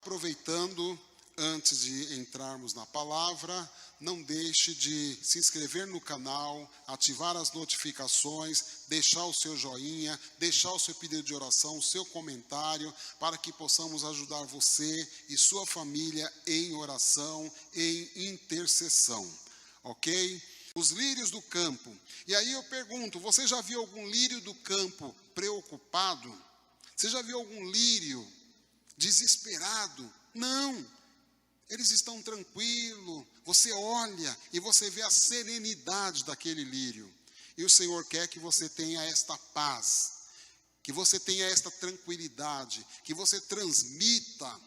Aproveitando, antes de entrarmos na palavra, não deixe de se inscrever no canal, ativar as notificações, deixar o seu joinha, deixar o seu pedido de oração, o seu comentário, para que possamos ajudar você e sua família em oração, em intercessão, ok? Os lírios do campo. E aí eu pergunto, você já viu algum lírio do campo preocupado? Você já viu algum lírio desesperado? Não. Eles estão tranquilos, você olha e você vê a serenidade daquele lírio. E o Senhor quer que você tenha esta paz, que você tenha esta tranquilidade, que você transmita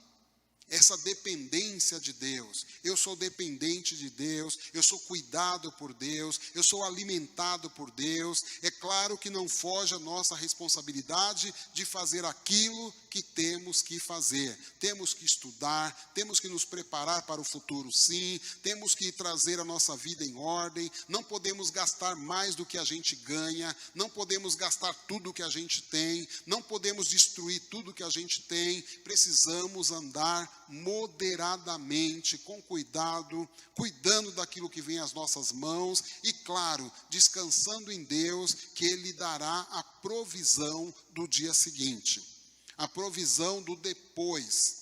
essa dependência de Deus. Eu sou dependente de Deus, eu sou cuidado por Deus, eu sou alimentado por Deus. É claro que não foge a nossa responsabilidade de fazer aquilo que temos que fazer. Temos que estudar, temos que nos preparar para o futuro, sim. Temos que trazer a nossa vida em ordem. Não podemos gastar mais do que a gente ganha. Não podemos gastar tudo que a gente tem. Não podemos destruir tudo que a gente tem. Precisamos andar moderadamente, com cuidado, cuidando daquilo que vem às nossas mãos e, claro, descansando em Deus, que Ele dará a provisão do dia seguinte, a provisão do depois.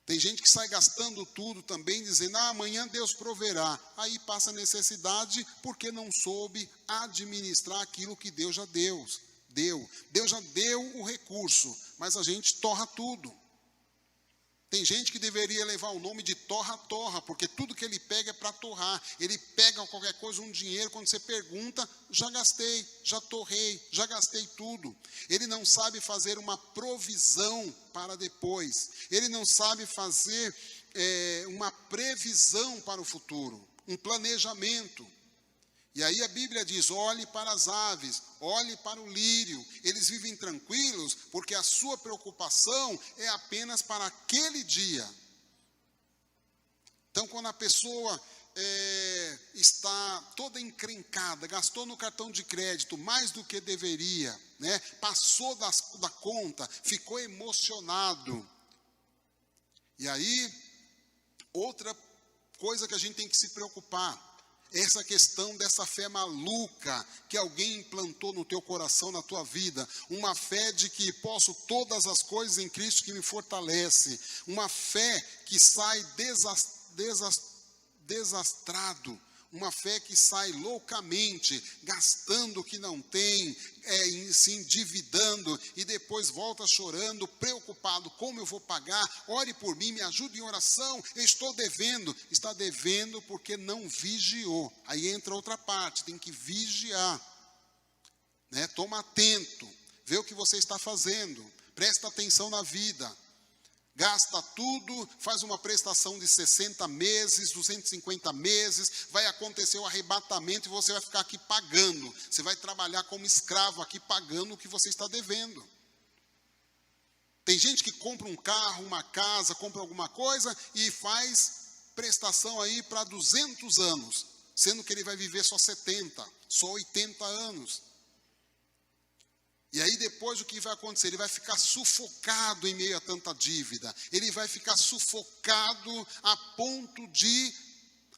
Tem gente que sai gastando tudo também, dizendo, amanhã Deus proverá. Aí passa necessidade porque não soube administrar aquilo que Deus já deu. Deus já deu o recurso, mas a gente torra tudo. Tem gente que deveria levar o nome de torra-torra, porque tudo que ele pega é para torrar. Ele pega qualquer coisa, um dinheiro, quando você pergunta, já gastei, já torrei, já gastei tudo. Ele não sabe fazer uma provisão para depois. Ele não sabe fazer uma previsão para o futuro, um planejamento. E aí a Bíblia diz, olhe para as aves, olhe para o lírio. Eles vivem tranquilos porque a sua preocupação é apenas para aquele dia. Então, quando a pessoa está toda encrencada, gastou no cartão de crédito mais do que deveria, né? Passou da conta, ficou emocionado. E aí, outra coisa que a gente tem que se preocupar, essa questão dessa fé maluca que alguém implantou no teu coração, na tua vida. Uma fé de que posso todas as coisas em Cristo que me fortalece. Uma fé que sai desastrado. Uma fé que sai loucamente, gastando o que não tem, se endividando e depois volta chorando, preocupado, como eu vou pagar? Ore por mim, me ajude em oração, eu estou devendo. Está devendo porque não vigiou. Aí entra outra parte, tem que vigiar, né? Toma atento, vê o que você está fazendo, presta atenção na vida. Gasta tudo, faz uma prestação de 60 meses, 250 meses, vai acontecer o arrebatamento e você vai ficar aqui pagando. Você vai trabalhar como escravo aqui pagando o que você está devendo. Tem gente que compra um carro, uma casa, compra alguma coisa e faz prestação aí para 200 anos, sendo que ele vai viver só 70, só 80 anos. E aí depois o que vai acontecer? Ele vai ficar sufocado em meio a tanta dívida. Ele vai ficar sufocado a ponto de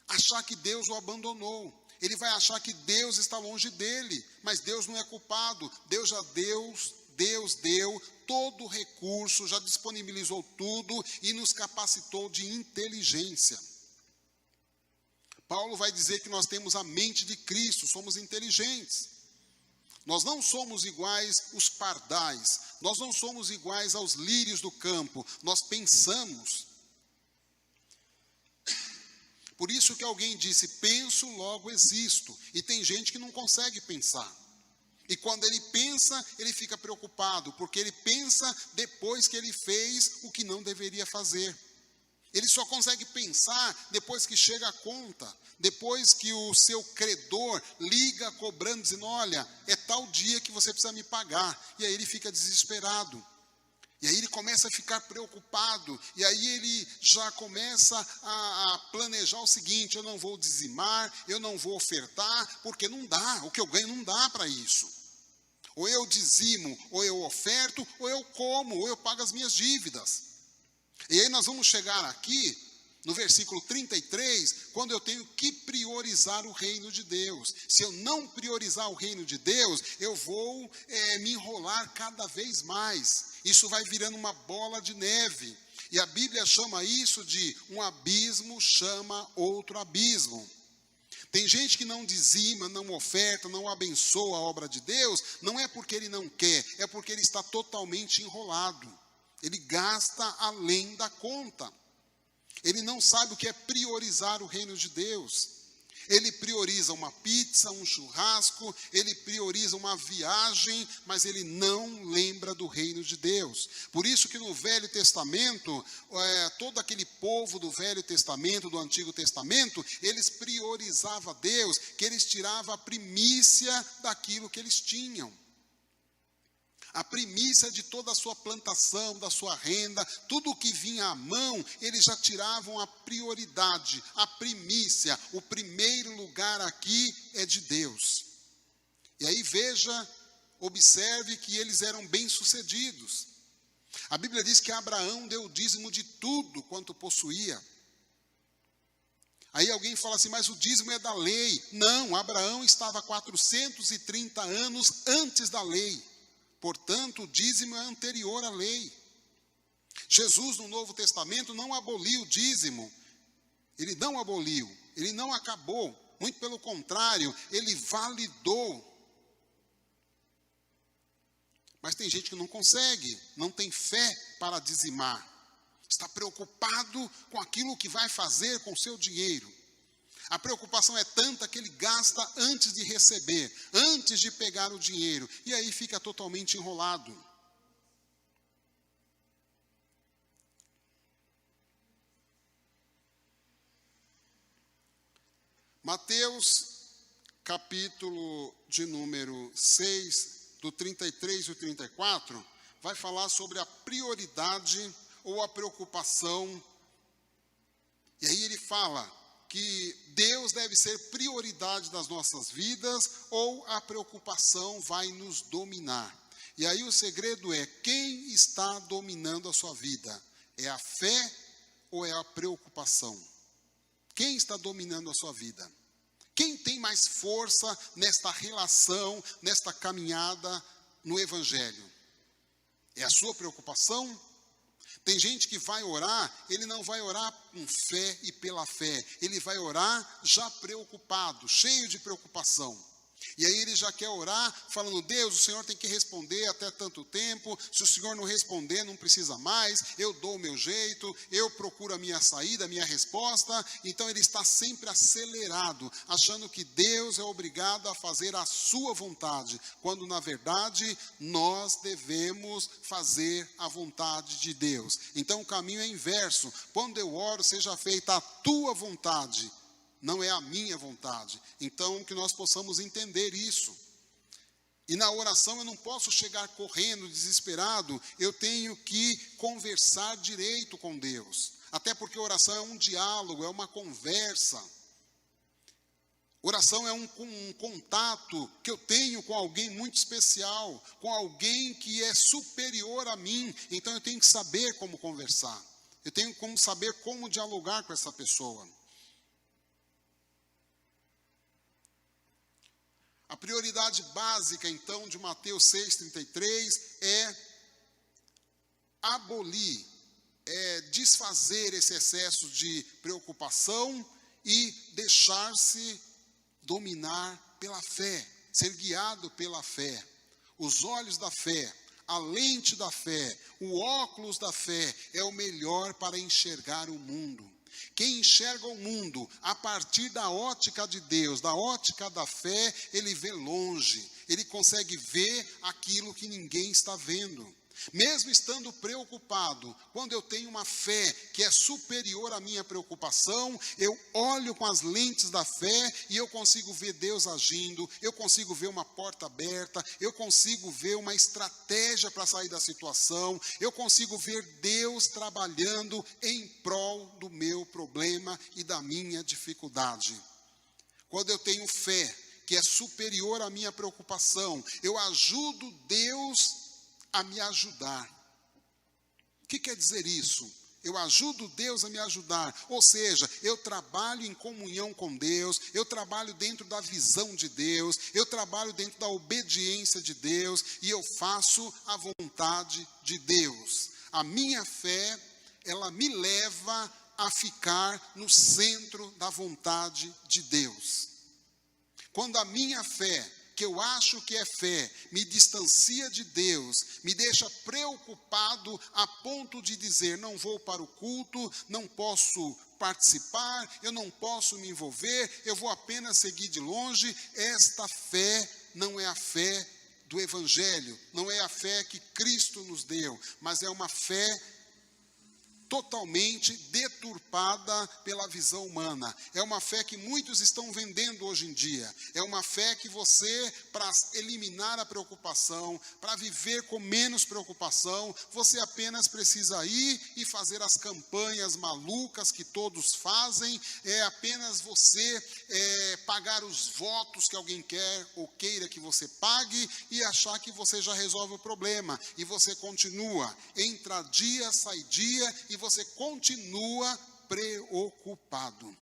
achar que Deus o abandonou. Ele vai achar que Deus está longe dele. Mas Deus não é culpado. Deus deu todo o recurso, já disponibilizou tudo e nos capacitou de inteligência. Paulo vai dizer que nós temos a mente de Cristo, somos inteligentes. Nós não somos iguais os pardais, nós não somos iguais aos lírios do campo, nós pensamos. Por isso que alguém disse, penso, logo existo. E tem gente que não consegue pensar. E quando ele pensa, ele fica preocupado, porque ele pensa depois que ele fez o que não deveria fazer. Ele só consegue pensar depois que chega a conta, depois que o seu credor liga cobrando, dizendo, olha, é tal dia que você precisa me pagar. E aí ele fica desesperado. E aí ele começa a ficar preocupado. E aí ele já começa a planejar o seguinte, eu não vou dizimar, eu não vou ofertar, porque não dá, o que eu ganho não dá para isso. Ou eu dizimo, ou eu oferto, ou eu como, ou eu pago as minhas dívidas. E aí nós vamos chegar aqui, no versículo 33, quando eu tenho que priorizar o reino de Deus. Se eu não priorizar o reino de Deus, eu vou me enrolar cada vez mais. Isso vai virando uma bola de neve. E a Bíblia chama isso de um abismo chama outro abismo. Tem gente que não dizima, não oferta, não abençoa a obra de Deus, não é porque ele não quer, é porque ele está totalmente enrolado. Ele gasta além da conta. Ele não sabe o que é priorizar o reino de Deus. Ele prioriza uma pizza, um churrasco, ele prioriza uma viagem, mas ele não lembra do reino de Deus. Por isso que no Velho Testamento, todo aquele povo do Velho Testamento, do Antigo Testamento, eles priorizavam a Deus, que eles tiravam a primícia daquilo que eles tinham. A primícia de toda a sua plantação, da sua renda, tudo o que vinha à mão, eles já tiravam a prioridade, a primícia. O primeiro lugar aqui é de Deus. E aí veja, observe que eles eram bem-sucedidos. A Bíblia diz que Abraão deu o dízimo de tudo quanto possuía. Aí alguém fala assim, mas o dízimo é da lei. Não, Abraão estava 430 anos antes da lei. Portanto, o dízimo é anterior à lei. Jesus, no Novo Testamento, não aboliu o dízimo. Ele não aboliu, ele não acabou. Muito pelo contrário, ele validou. Mas tem gente que não consegue, não tem fé para dizimar. Está preocupado com aquilo que vai fazer com o seu dinheiro. A preocupação é tanta que ele gasta antes de receber, antes de pegar o dinheiro. E aí fica totalmente enrolado. Mateus, capítulo de número 6, do 33 e 34, vai falar sobre a prioridade ou a preocupação. E aí ele fala que Deus deve ser prioridade das nossas vidas ou a preocupação vai nos dominar. E aí o segredo é, quem está dominando a sua vida? É a fé ou é a preocupação? Quem está dominando a sua vida? Quem tem mais força nesta relação, nesta caminhada no Evangelho? É a sua preocupação? Tem gente que vai orar, ele não vai orar com fé e pela fé. Ele vai orar já preocupado, cheio de preocupação. E aí ele já quer orar, falando, Deus, o Senhor tem que responder até tanto tempo. Se o Senhor não responder, não precisa mais. Eu dou o meu jeito, eu procuro a minha saída, a minha resposta. Então ele está sempre acelerado, achando que Deus é obrigado a fazer a sua vontade. Quando na verdade, nós devemos fazer a vontade de Deus. Então o caminho é inverso. Quando eu oro, seja feita a tua vontade. Não é a minha vontade. Então, que nós possamos entender isso. E na oração eu não posso chegar correndo, desesperado. Eu tenho que conversar direito com Deus. Até porque oração é um diálogo, é uma conversa. Oração é um contato que eu tenho com alguém muito especial, com alguém que é superior a mim. Então eu tenho que saber como conversar. Eu tenho que saber como dialogar com essa pessoa. A prioridade básica, então, de Mateus 6,33 é abolir, desfazer esse excesso de preocupação e deixar-se dominar pela fé, ser guiado pela fé. Os olhos da fé, a lente da fé, o óculos da fé é o melhor para enxergar o mundo. Quem enxerga o mundo a partir da ótica de Deus, da ótica da fé, ele vê longe, ele consegue ver aquilo que ninguém está vendo. Mesmo estando preocupado, quando eu tenho uma fé que é superior à minha preocupação, eu olho com as lentes da fé e eu consigo ver Deus agindo, eu consigo ver uma porta aberta, eu consigo ver uma estratégia para sair da situação, eu consigo ver Deus trabalhando em prol do meu problema e da minha dificuldade. Quando eu tenho fé, que é superior à minha preocupação. Eu ajudo Deus a me ajudar. O que quer dizer isso? Eu ajudo Deus a me ajudar, ou seja, eu trabalho em comunhão com Deus, eu trabalho dentro da visão de Deus, eu trabalho dentro da obediência de Deus, e eu faço a vontade de Deus. A minha fé, ela me leva a ficar no centro da vontade de Deus. Quando a minha fé, que eu acho que é fé, me distancia de Deus, me deixa preocupado a ponto de dizer, não vou para o culto, não posso participar, eu não posso me envolver, eu vou apenas seguir de longe. Esta fé não é a fé do Evangelho, não é a fé que Cristo nos deu, mas é uma fé totalmente deturpada pela visão humana. É uma fé que muitos estão vendendo hoje em dia. É uma fé que você, para eliminar a preocupação, para viver com menos preocupação, você apenas precisa ir e fazer as campanhas malucas que todos fazem. É apenas você pagar os votos que alguém quer ou queira que você pague e achar que você já resolve o problema. E você continua. Entra dia, sai dia e você continua preocupado.